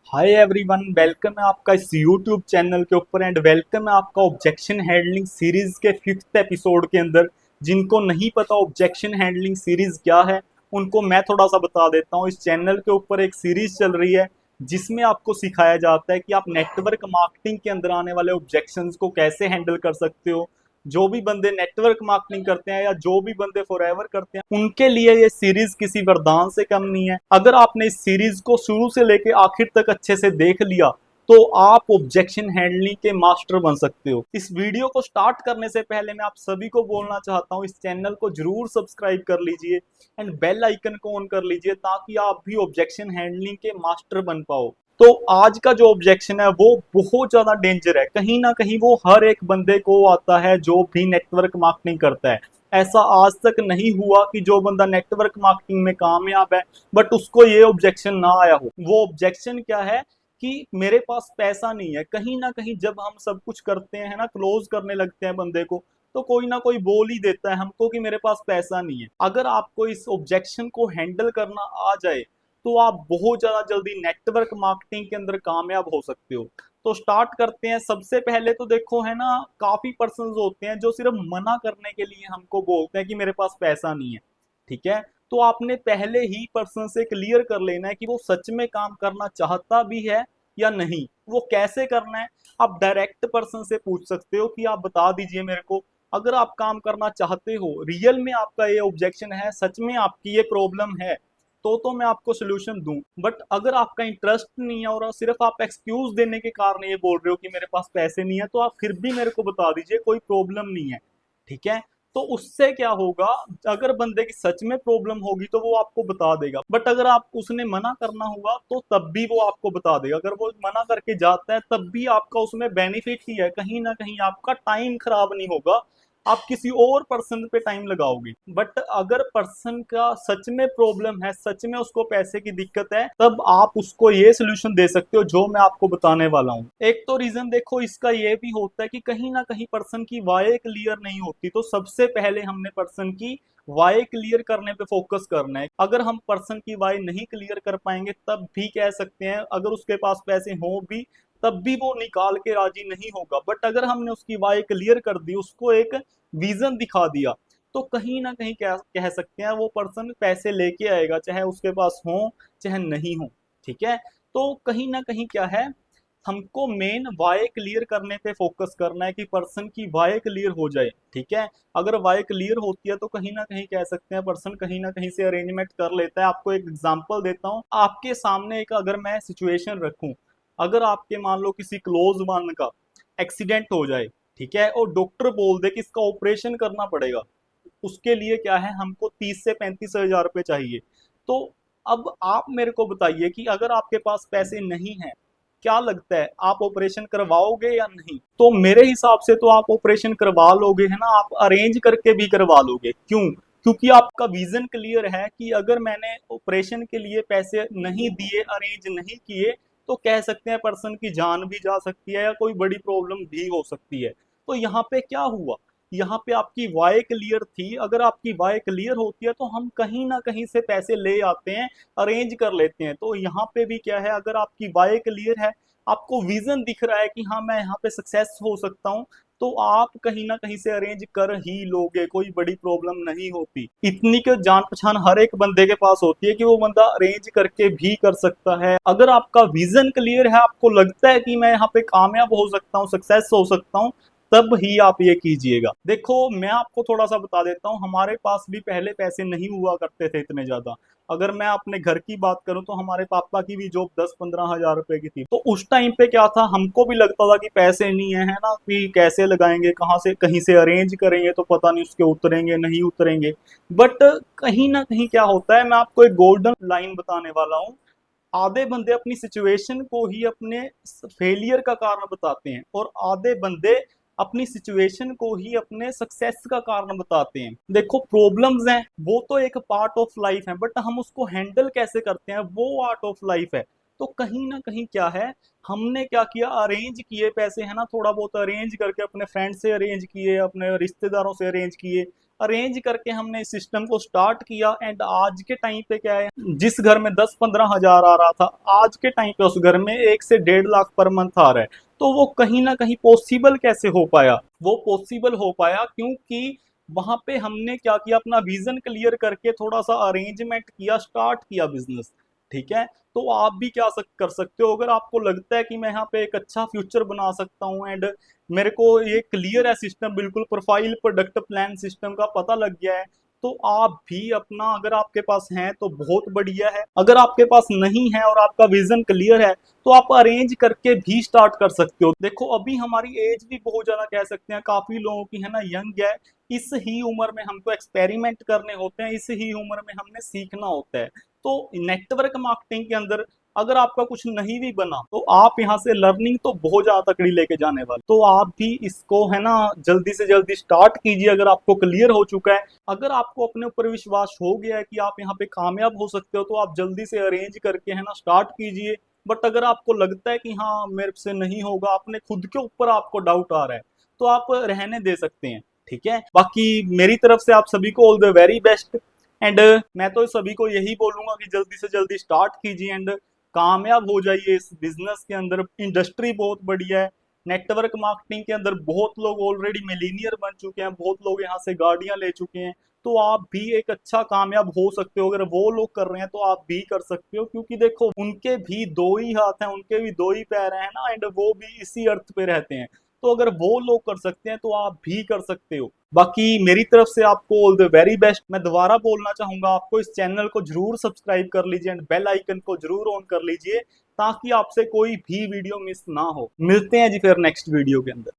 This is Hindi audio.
हाय एवरीवन, वेलकम है आपका इस यूट्यूब चैनल के ऊपर एंड वेलकम है आपका ऑब्जेक्शन हैंडलिंग सीरीज के 5th एपिसोड के अंदर। जिनको नहीं पता ऑब्जेक्शन हैंडलिंग सीरीज क्या है, उनको मैं थोड़ा सा बता देता हूँ। इस चैनल के ऊपर एक सीरीज चल रही है जिसमें आपको सिखाया जाता है कि आप नेटवर्क मार्केटिंग के अंदर आने वाले ऑब्जेक्शंस को कैसे हैंडल कर सकते हो। जो भी बंदे नेटवर्क मार्केटिंग करते हैं या जो भी बंदे फॉरएवर करते हैं, उनके लिए ये सीरीज किसी वरदान से कम नहीं है। अगर आपने इस सीरीज को शुरू से लेके आखिर तक अच्छे से देख लिया तो आप ऑब्जेक्शन हैंडलिंग के मास्टर बन सकते हो। इस वीडियो को स्टार्ट करने से पहले मैं आप सभी को बोलना चाहता हूँ, इस चैनल को जरूर सब्सक्राइब कर लीजिए एंड बेल आइकन को ऑन कर लीजिए ताकि आप भी ऑब्जेक्शन हैंडलिंग के मास्टर बन पाओ। तो आज का जो ऑब्जेक्शन है वो बहुत ज्यादा डेंजर है। कहीं ना कहीं वो हर एक बंदे को आता है जो भी नेटवर्क मार्केटिंग करता है। ऐसा आज तक नहीं हुआ कि जो बंदा नेटवर्क मार्केटिंग में कामयाब है बट उसको ये ऑब्जेक्शन ना आया हो। वो ऑब्जेक्शन क्या है कि मेरे पास पैसा नहीं है। कहीं ना कहीं जब हम सब कुछ करते हैं ना, क्लोज करने लगते हैं बंदे को, तो कोई ना कोई बोल ही देता है हमको कि मेरे पास पैसा नहीं है। अगर आपको इस ऑब्जेक्शन को हैंडल करना आ जाए तो आप बहुत ज्यादा जल्दी नेटवर्क मार्केटिंग के अंदर कामयाब हो सकते हो। तो स्टार्ट करते हैं। सबसे पहले तो देखो, है ना, काफी पर्सन होते हैं जो सिर्फ मना करने के लिए हमको बोलते हैं कि मेरे पास पैसा नहीं है। ठीक है, तो आपने पहले ही पर्सन से क्लियर कर लेना है कि वो सच में काम करना चाहता भी है या नहीं। वो कैसे करना है, आप डायरेक्ट पर्सन से पूछ सकते हो कि आप बता दीजिए मेरे को, अगर आप काम करना चाहते हो, रियल में आपका ये ऑब्जेक्शन है, सच में आपकी ये प्रॉब्लम है, तो मैं आपको सोल्यूशन दूं। बट अगर आपका इंटरेस्ट नहीं है और सिर्फ आप एक्सक्यूज देने के कारण ये बोल रहे हो कि मेरे पास पैसे नहीं है, तो आप फिर भी मेरे को बता दीजिए, कोई प्रॉब्लम नहीं है। ठीक है, तो उससे क्या होगा, अगर बंदे की सच में प्रॉब्लम होगी तो वो आपको बता देगा। बट अगर आप उसने मना करना होगा तो तब भी वो आपको बता देगा। अगर वो मना करके जाता है तब भी आपका उसमें बेनिफिट ही है। कहीं ना कहीं आपका टाइम खराब नहीं होगा, आप किसी और पर्सन पे टाइम लगाओगे। बट अगर पर्सन का सच में प्रॉब्लम है, सच में उसको पैसे की दिक्कत है, तब आप उसको ये सोल्यूशन दे सकते हो जो मैं आपको बताने वाला हूँ। एक तो रीजन देखो इसका ये भी होता है कि कहीं ना कहीं पर्सन की वाय क्लियर नहीं होती। तो सबसे पहले हमने पर्सन की वाय क्लियर करने पे फोकस करना है। अगर हम पर्सन की वाय नहीं क्लियर कर पाएंगे तब भी कह सकते हैं, अगर उसके पास पैसे हों भी तब भी वो निकाल के राजी नहीं होगा। बट अगर हमने उसकी वाय क्लियर कर दी, उसको एक विजन दिखा दिया, तो कहीं ना कहीं क्या कह सकते हैं, वो पर्सन पैसे लेके आएगा, चाहे उसके पास हो चाहे नहीं हो। ठीक है, तो कहीं ना कहीं क्या है, हमको मेन वाय क्लियर करने पे फोकस करना है कि पर्सन की वाय क्लियर हो जाए। ठीक है, अगर वाय क्लियर होती है तो कहीं ना कहीं कह सकते हैं पर्सन कहीं ना कहीं से अरेंजमेंट कर लेता है। आपको एक एग्जांपल देता हूँ, आपके सामने एक अगर मैं सिचुएशन रखूं, अगर आपके मान लो किसी क्लोज वन का एक्सीडेंट हो जाए, ठीक है, और डॉक्टर बोल दे कि इसका ऑपरेशन करना पड़ेगा, उसके लिए क्या है, हमको 30 से 35 हजार रुपये चाहिए। तो अब आप मेरे को बताइए कि अगर आपके पास पैसे नहीं है, क्या लगता है आप ऑपरेशन करवाओगे या नहीं? तो मेरे हिसाब से तो आप ऑपरेशन करवा लोगे, है ना, आप अरेंज करके भी करवा लोगे। क्यों? क्योंकि आपका विजन क्लियर है कि अगर मैंने ऑपरेशन के लिए पैसे नहीं दिए, अरेंज नहीं किए, तो कह सकते हैं पर्सन की जान भी जा सकती है या कोई बड़ी प्रॉब्लम भी हो सकती है। तो यहाँ पे क्या हुआ, यहाँ पे आपकी वाय क्लियर थी। अगर आपकी वाय क्लियर होती है तो हम कहीं ना कहीं से पैसे ले आते हैं, अरेंज कर लेते हैं। तो यहाँ पे भी क्या है, अगर आपकी वाय क्लियर है, आपको विजन दिख रहा है कि हाँ मैं यहाँ पे सक्सेस हो सकता हूँ, तो आप कहीं ना कहीं से अरेंज कर ही लोगे, कोई बड़ी प्रॉब्लम नहीं होती। इतनी के जान पहचान हर एक बंदे के पास होती है कि वो बंदा अरेंज करके भी कर सकता है। अगर आपका विजन क्लियर है, आपको लगता है कि मैं यहाँ पे कामयाब हो सकता हूँ, सक्सेस हो सकता हूँ, तब ही आप ये कीजिएगा। देखो मैं आपको थोड़ा सा बता देता हूँ, हमारे पास भी पहले पैसे नहीं हुआ करते थे इतने ज्यादा। अगर मैं अपने घर की बात करूं तो हमारे पापा की भी जॉब 10-15 हजार रुपए की थी। तो उस टाइम पे क्या था, हमको भी लगता था कि पैसे नहीं है ना, कि कैसे लगाएंगे, कहाँ से कहीं से अरेंज करेंगे तो पता नहीं उसके उतरेंगे नहीं उतरेंगे। बट कहीं ना कहीं क्या होता है, मैं आपको एक गोल्डन लाइन बताने वाला हूँ। आधे बंदे अपनी सिचुएशन को ही अपने फेलियर का कारण बताते हैं और आधे बंदे अपनी सिचुएशन को ही अपने सक्सेस का कारण बताते हैं। देखो प्रॉब्लम्स हैं वो तो एक पार्ट ऑफ लाइफ है, बट हम उसको हैंडल कैसे करते हैं वो आर्ट ऑफ लाइफ है। तो कहीं ना कहीं क्या है, हमने क्या किया, अरेंज किए पैसे, है ना, थोड़ा बहुत अरेंज करके अपने फ्रेंड से अरेंज किए, अपने रिश्तेदारों से अरेंज किए, अरेंज करके हमने इस सिस्टम को स्टार्ट किया। एंड आज के टाइम पे क्या है, जिस घर में 10-15 हजार आ रहा था, आज के टाइम पे उस घर में 1 से 1.5 लाख पर मंथ आ रहा है। तो वो कहीं ना कहीं पॉसिबल कैसे हो पाया? वो पॉसिबल हो पाया क्योंकि वहां पे हमने क्या किया, अपना विजन क्लियर करके थोड़ा सा अरेंजमेंट किया, स्टार्ट किया बिजनेस। ठीक है, तो आप भी क्या कर सकते हो, अगर आपको लगता है कि मैं यहाँ पे एक अच्छा फ्यूचर बना सकता हूँ एंड मेरे को ये क्लियर है सिस्टम, बिल्कुल प्रोफाइल प्रोडक्ट प्लान सिस्टम का पता लग गया है, तो आप भी अपना, अगर आपके पास है तो बहुत बढ़िया है, अगर आपके पास नहीं है और आपका विजन क्लियर है तो आप अरेंज करके भी स्टार्ट कर सकते हो। देखो अभी हमारी एज भी बहुत ज्यादा कह सकते हैं, काफी लोगों की है ना यंग है। इस ही उम्र में हमको एक्सपेरिमेंट करने होते हैं, इस ही उम्र में हमने सीखना होता है। तो नेटवर्क मार्केटिंग के अंदर अगर आपका कुछ नहीं भी बना तो आप यहाँ से लर्निंग तो बहुत ज्यादा तकड़ी लेके जाने वाले। तो आप भी इसको है ना जल्दी से जल्दी स्टार्ट कीजिए अगर आपको क्लियर हो चुका है। अगर आपको अपने ऊपर विश्वास हो गया है कि आप यहाँ पे कामयाब हो सकते हो तो आप जल्दी से अरेंज करके है ना स्टार्ट कीजिए। बट अगर आपको लगता है कि हाँ मेरे से नहीं होगा, अपने खुद के ऊपर आपको डाउट आ रहा है, तो आप रहने दे सकते हैं। ठीक है, बाकी मेरी तरफ से आप सभी को all the very best. And मैं तो सभी को यही बोलूंगा कि जल्दी से जल्दी स्टार्ट कीजिए एंड कामयाब हो जाइए इस बिजनेस के अंदर। इंडस्ट्री बहुत बढ़िया है, नेटवर्क मार्केटिंग के अंदर बहुत लोग ऑलरेडी मिलीनियर बन चुके हैं, बहुत लोग यहाँ से गाड़ियां ले चुके हैं। तो आप भी एक अच्छा कामयाब हो सकते हो, अगर वो लोग कर रहे हैं तो आप भी कर सकते हो, क्योंकि देखो उनके भी दो ही हाथ हैं, उनके भी दो ही पैर हैं ना, एंड वो भी इसी अर्थ पे रहते हैं। तो अगर वो लोग कर सकते हैं तो आप भी कर सकते हो। बाकी मेरी तरफ से आपको ऑल द वेरी बेस्ट। मैं दोबारा बोलना चाहूंगा, आपको इस चैनल को जरूर सब्सक्राइब कर लीजिए एंड बेल आइकन को जरूर ऑन कर लीजिए, ताकि आपसे कोई भी वीडियो मिस ना हो। मिलते हैं जी फिर नेक्स्ट वीडियो के अंदर।